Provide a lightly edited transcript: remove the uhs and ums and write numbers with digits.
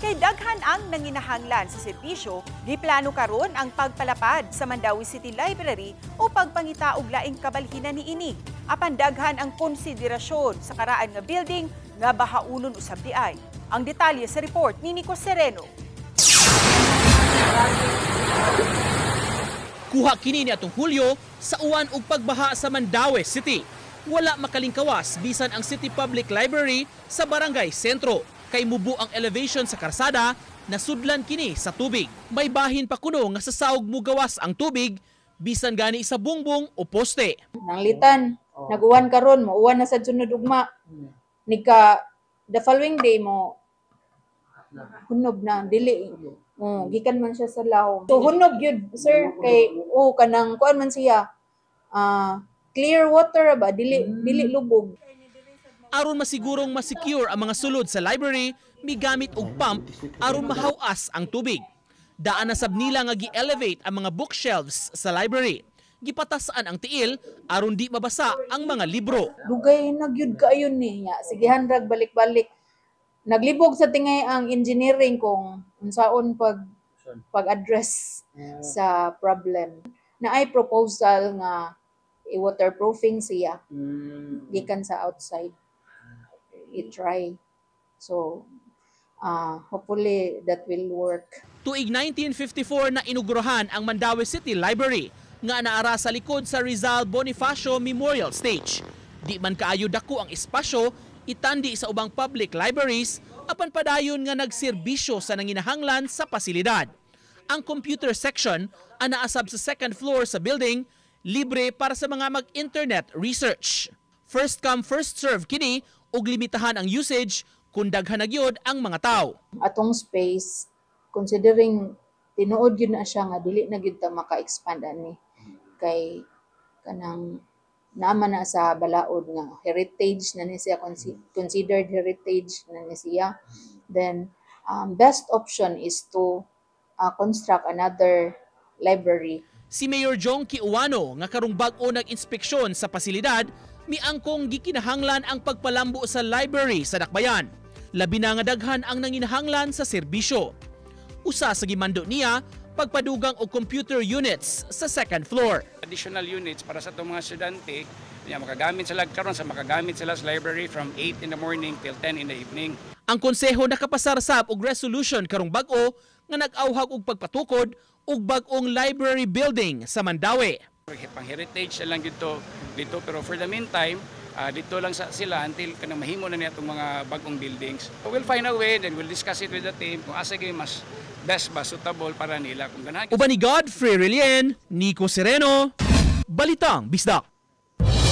Kay daghan ang nanginahanglan sa serbisyo, giplano karon ang pagpalapad sa Mandawi City Library o pagpangita og laing kabalhinan niini. Apan daghan ang konsiderasyon sa karaan nga building nga bahaunon usab di ay. Ang detalye sa report ni Nico Sereno. Kuha kini niadtong Hulyo sa uwan og pagbaha sa Mandawi City. Wala makalingkawas bisan ang City Public Library sa Barangay Sentro. Kay mubo ang elevation sa karsada, nasudlan kini sa tubig. May bahin pa kuno nga sa saog mugawas ang tubig, bisan gani sa bungbong o poste. Nanglitan, naguwan karon, mauwan na sa sunod ugma. Nika, the following day mo, hunob na, dili. Gikan man siya sa lahom. So hunob yun, sir, kay, kanang, kuan man siya, clear water ba, dili lubog. Aron masigurong masecure ang mga sulod sa library, migamit og pump aron mahawas ang tubig. Daan na sab nila nga gi-elevate ang mga bookshelves sa library. Gipatasan ang tiil aron di mabasa ang mga libro. Dugay na gyud kaayon niya. Sige handrag balik-balik. Naglibog sa tingay ang engineering kung unsaon pag-address sa problem. Naay proposal nga i-waterproofing siya gikan sa outside. I-try. So, hopefully that will work. Tuig 1954 na inugurahan ang Mandawi City Library nga naara sa likod sa Rizal Bonifacio Memorial Stage. Di man kaayo dako ang espasyo, itandi sa ubang public libraries, apan padayon nga nagserbisyo sa nanginahanglan sa pasilidad. Ang computer section anaasab sa second floor sa building, libre para sa mga mag-internet research. First come, first serve kini ug limitahan ang usage kung daghan na gyud ang mga tao. Atong space, considering tinuod yun na siya nga dili na gyud ta maka-expand ani kay kanang naman na sa balaod nga heritage na ni siya, considered heritage na ni siya. Then best option is to construct another library. Si Mayor Jong Kiuano nga karong bag-o nag-inspeksyon sa pasilidad, miangkong gikinahanglan ang pagpalambo sa library sa Dakbayan. Labi na nga daghan ang nanginahanglan sa serbisyo. Usa sa gimando niya, pagpadugang og computer units sa second floor. Additional units para sa itong mga estudyante, makagamit sila karon sa makagamit sila sa library from 8 in the morning till 10 in the evening. Ang konseho nakapasarsap og resolution karong bag-o nga nag-awhag og pagpatukod og bag-ong library building sa Mandawi. Pang heritage lang dito, pero for the meantime, dito lang sila until kanang mahimo na niya itong mga bagong buildings. We'll find a way, then we'll discuss it with the team kung asa gyud mas best ba suitable para nila. Uban ni Godfrey Relien, Nico Sereno, Balitang Bisdak.